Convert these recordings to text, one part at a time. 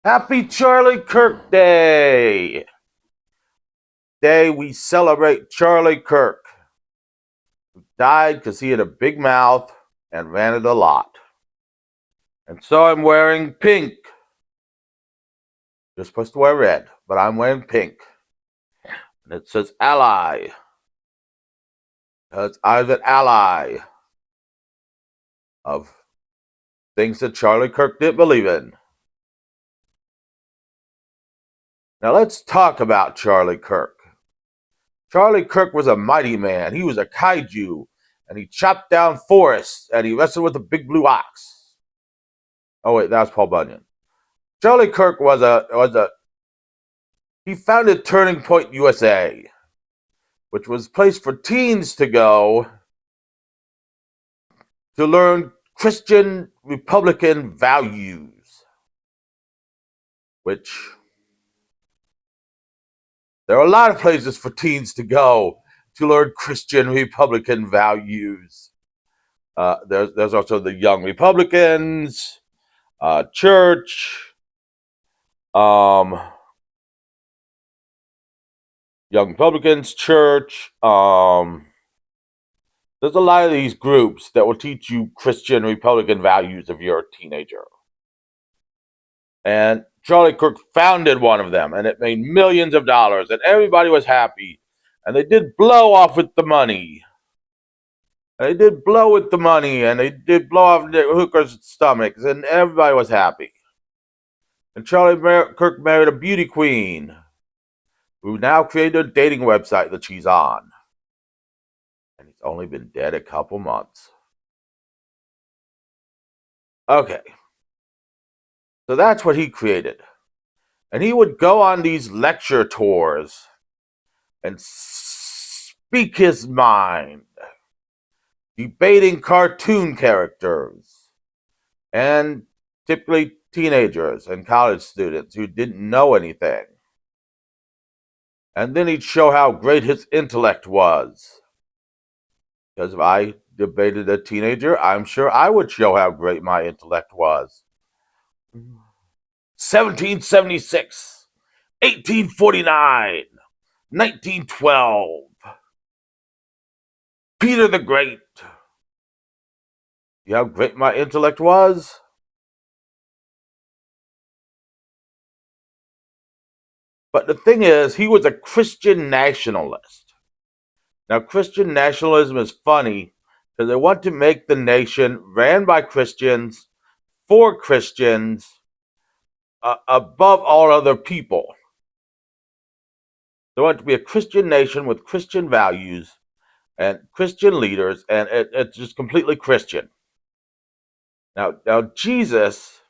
Happy Charlie Kirk Day! Today we celebrate Charlie Kirk, who died because he had a big mouth and ran it a lot. And so I'm wearing pink. You're supposed to wear red, but I'm wearing pink. And it says ally. Because I'm an ally of things that Charlie Kirk didn't believe in. Now let's talk about Charlie Kirk. Charlie Kirk was a mighty man. He was a kaiju, and he chopped down forests, and he wrestled with a big blue ox. Oh wait, that was Paul Bunyan. Charlie Kirk he founded Turning Point USA, which was a place for teens to go to learn Christian Republican values, which there are a lot of places for teens to go to learn Christian Republican values. There's also the Young Republicans, church, Young Republicans, church. There's a lot of these groups that will teach you Christian Republican values if you're a teenager. And Charlie Kirk founded one of them, and it made millions of dollars, and everybody was happy. And they did blow off with the money. They did blow with the money, and they did blow off the hookers' stomachs, and everybody was happy. And Charlie Kirk married a beauty queen, who now created a dating website that she's on. And he's only been dead a couple months. Okay. So that's what he created. And he would go on these lecture tours and speak his mind, debating cartoon characters and typically teenagers and college students who didn't know anything. And then he'd show how great his intellect was. Because if I debated a teenager, I'm sure I would show how great my intellect was. 1776, 1849, 1912. Peter the Great. See how great my intellect was? But the thing is, he was a Christian nationalist. Now, Christian nationalism is funny because they want to make the nation ran by Christians, for Christians, above all other people. They want to be a Christian nation with Christian values and Christian leaders, and it's just completely Christian. Now, Jesus,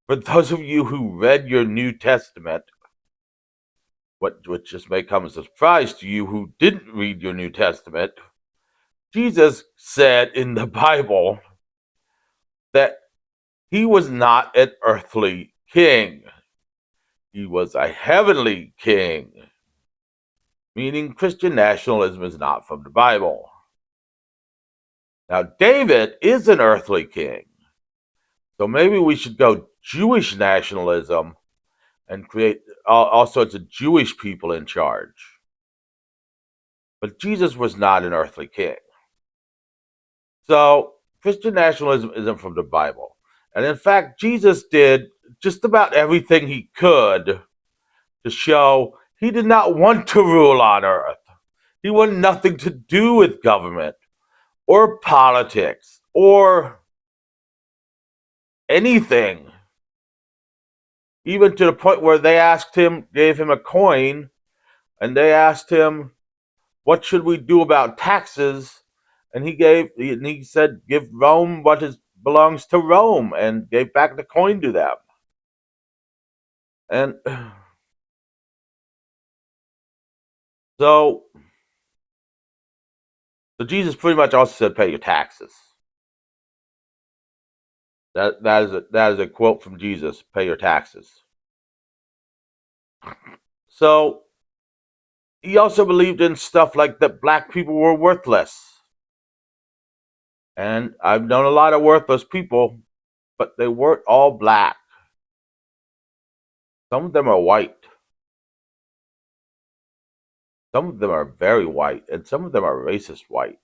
for those of you who read your New Testament, which just may come as a surprise to you who didn't read your New Testament, Jesus said in the Bible that he was not an earthly king. He was a heavenly king, meaning Christian nationalism is not from the Bible. Now, David is an earthly king, so maybe we should go Jewish nationalism and create all sorts of Jewish people in charge. But Jesus was not an earthly king. So Christian nationalism isn't from the Bible. And in fact, Jesus did just about everything he could to show he did not want to rule on earth. He wanted nothing to do with government or politics or anything. Even to the point where they gave him a coin, and they asked him, what should we do about taxes? And he said, give Rome what belongs to Rome, and gave back the coin to them. And so Jesus pretty much also said, pay your taxes. That is a quote from Jesus, pay your taxes. So he also believed in stuff like that black people were worthless. And I've known a lot of worthless people, but they weren't all black. Some of them are white. Some of them are very white, and some of them are racist white.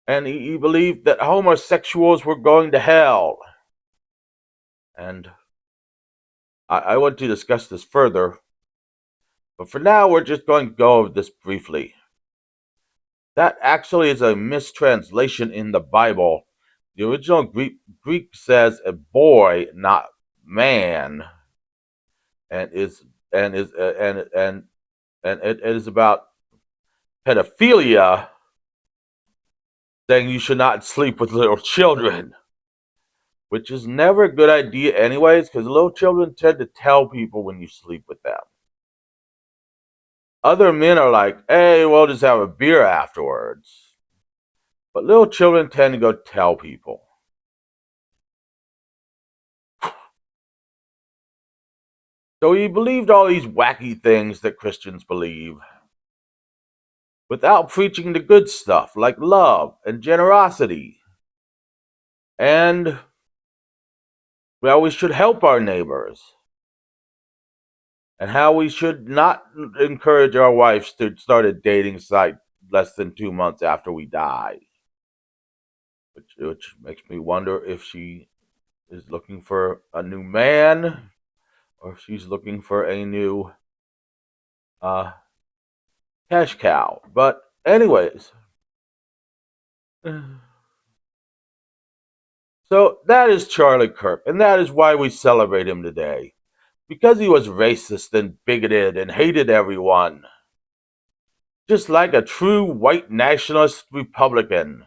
And he believed that homosexuals were going to hell. And I want to discuss this further, but for now, we're just going to go over this briefly. That actually is a mistranslation in the Bible. The original Greek says a boy, not man, and it is about pedophilia, saying you should not sleep with little children, which is never a good idea anyways, because little children tend to tell people when you sleep with them. Other men are like, hey, we'll just have a beer afterwards. But little children tend to go tell people. So he believed all these wacky things that Christians believe without preaching the good stuff like love and generosity. And, well, we should help our neighbors. And how we should not encourage our wives to start a dating site less than 2 months after we die. Which makes me wonder if she is looking for a new man or if she's looking for a new cash cow. But anyways, so that is Charlie Kirk, and that is why we celebrate him today. Because he was racist and bigoted and hated everyone. Just like a true white nationalist Republican.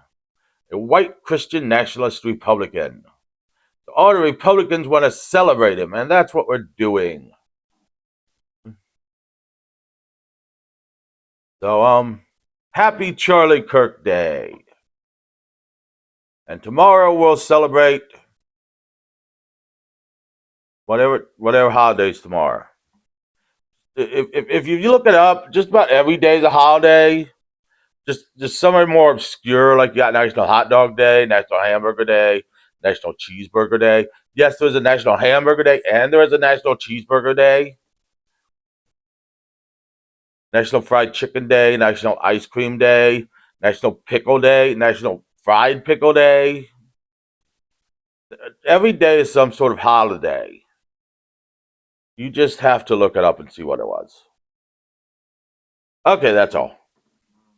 A white Christian nationalist Republican. All the Republicans want to celebrate him, and that's what we're doing. So, happy Charlie Kirk Day. And tomorrow we'll celebrate whatever holidays tomorrow. If you look it up, just about every day is a holiday. Just somewhere more obscure, like you got National Hot Dog Day, National Hamburger Day, National Cheeseburger Day. Yes, there's a National Hamburger Day, and there is a National Cheeseburger Day. National Fried Chicken Day, National Ice Cream Day, National Pickle Day, National Fried Pickle Day. Every day is some sort of holiday. You just have to look it up and see what it was. Okay, that's all.